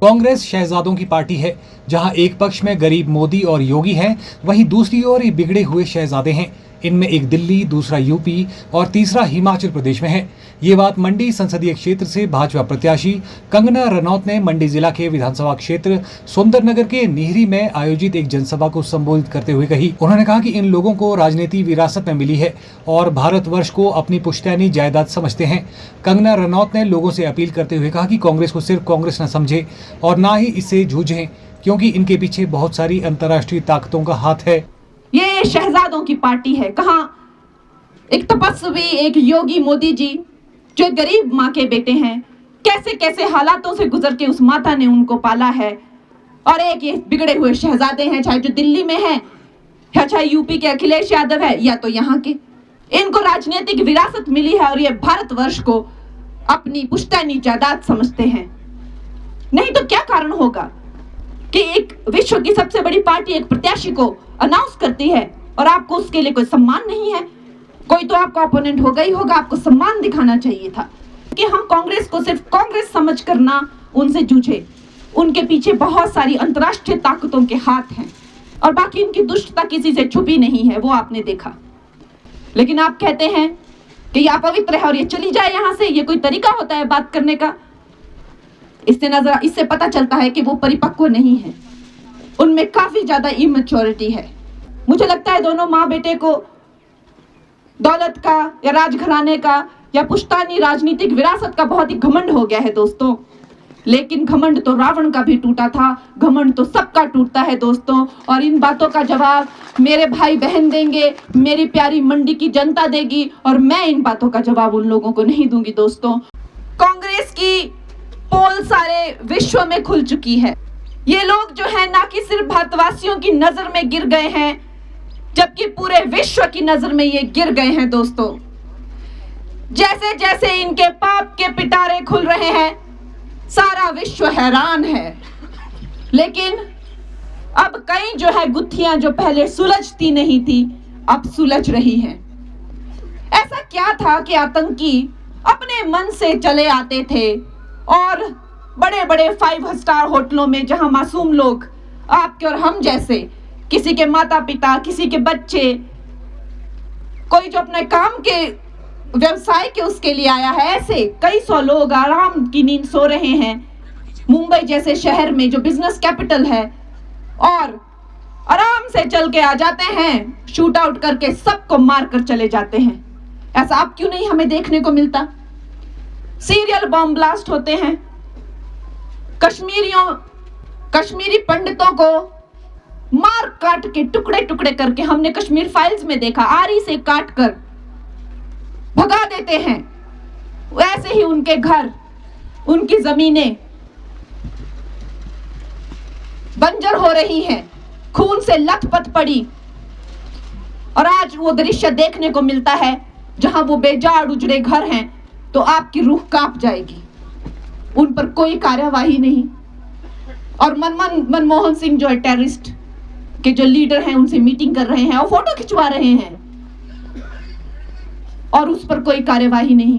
कांग्रेस शहजादों की पार्टी है, जहां एक पक्ष में गरीब मोदी और योगी हैं, वहीं दूसरी ओर ये बिगड़े हुए शहजादे हैं। इनमें एक दिल्ली, दूसरा यूपी और तीसरा हिमाचल प्रदेश में है। ये बात मंडी संसदीय क्षेत्र से भाजपा प्रत्याशी कंगना रनौत ने मंडी जिला के विधानसभा क्षेत्र सुंदरनगर के निहरी में आयोजित एक जनसभा को संबोधित करते हुए कही। उन्होंने कहा कि इन लोगों को राजनीति विरासत में मिली है और भारतवर्ष को अपनी पुश्तैनी जायदाद समझते हैं। कंगना रनौत ने लोगों से अपील करते हुए कहा कि कांग्रेस को सिर्फ कांग्रेस न समझे और न ही इससे जूझें, क्योंकि इनके पीछे बहुत सारी अंतर्राष्ट्रीय ताकतों का हाथ है। ये शहजादों की पार्टी है। कहाँ एक तपस्वी, एक योगी मोदी जी जो गरीब माँ के बेटे हैं, कैसे कैसे हालातों से गुजर के उस माता ने उनको पाला है। और एक ये बिगड़े हुए शहजादे हैं, चाहे जो दिल्ली में है या चाहे यूपी के अखिलेश यादव है या तो यहाँ के। इनको राजनीतिक विरासत मिली है और ये भारतवर्ष को अपनी पुश्तैनी जायदाद समझते हैं। नहीं तो क्या कारण होगा कि एक विश्व की सबसे बड़ी पार्टी एक प्रत्याशी को अनाउंस करती है और आपको उसके लिए कोई सम्मान नहीं है। कोई तो आपका ओपोनेंट होगा ही होगा, आपको सम्मान दिखाना चाहिए था कि हम कांग्रेस को सिर्फ कांग्रेस समझकर ना उनसे जूझे। उनके पीछे बहुत सारी अंतर्राष्ट्रीय ताकतों के हाथ हैं और बाकी उनकी दुष्टता किसी से छुपी नहीं है, वो आपने देखा। लेकिन आप कहते हैं कि ये अपवित्र है और ये चली जाए यहाँ से। ये कोई तरीका होता है बात करने का? इससे पता चलता है कि वो परिपक्व नहीं है, उनमें काफी ज्यादा इमैच्योरिटी है। मुझे लगता है दोनों माँ बेटे को दौलत का या राजघराने का या पुश्तैनी राजनीतिक विरासत का बहुत ही घमंड हो गया है दोस्तों। लेकिन घमंड तो रावण का भी टूटा था, घमंड तो सबका टूटता है दोस्तों। और इन बातों का जवाब मेरे भाई बहन देंगे, मेरी प्यारी मंडी की जनता देगी, और मैं इन बातों का जवाब उन लोगों को नहीं दूंगी दोस्तों। कांग्रेस की पोल सारे विश्व में खुल चुकी है। ये लोग जो है ना कि सिर्फ भारतवासियों की नजर में गिर गए हैं, जबकि पूरे विश्व की नजर में ये गिर गए हैं दोस्तों। जैसे जैसे इनके पाप के पिटारे खुल रहे हैं, सारा विश्व हैरान है। लेकिन अब कई जो है गुत्थियां जो पहले सुलझती नहीं थी, अब सुलझ रही हैं। ऐसा क्या था कि आतंकी अपने मन से चले आते थे और बड़े बड़े 5 स्टार होटलों में, जहां मासूम लोग आपके और हम जैसे, किसी के माता पिता, किसी के बच्चे, कोई जो अपने काम के व्यवसाय के उसके लिए आया है, ऐसे कई सौ लोग आराम की नींद सो रहे हैं मुंबई जैसे शहर में जो बिजनेस कैपिटल है, और आराम से चल के आ जाते हैं, शूट आउट करके सबको मार कर चले जाते हैं। ऐसा अब क्यों नहीं हमें देखने को मिलता? सीरियल बॉम्ब ब्लास्ट होते हैं, कश्मीरी पंडितों को मार काट के टुकड़े टुकड़े करके, हमने कश्मीर फाइल्स में देखा, आरी से काट कर भगा देते हैं। वैसे ही उनके घर, उनकी जमीनें बंजर हो रही हैं, खून से लथपथ पड़ी। और आज वो दृश्य देखने को मिलता है जहां वो बेजाड़ उजड़े घर हैं, तो आपकी रूह कांप जाएगी। उन पर कोई कार्यवाही नहीं। और मनमोहन सिंह जो है टेररिस्ट के जो लीडर हैं, उनसे मीटिंग कर रहे हैं और फोटो खिंचवा रहे हैं, और उस पर कोई कार्यवाही नहीं।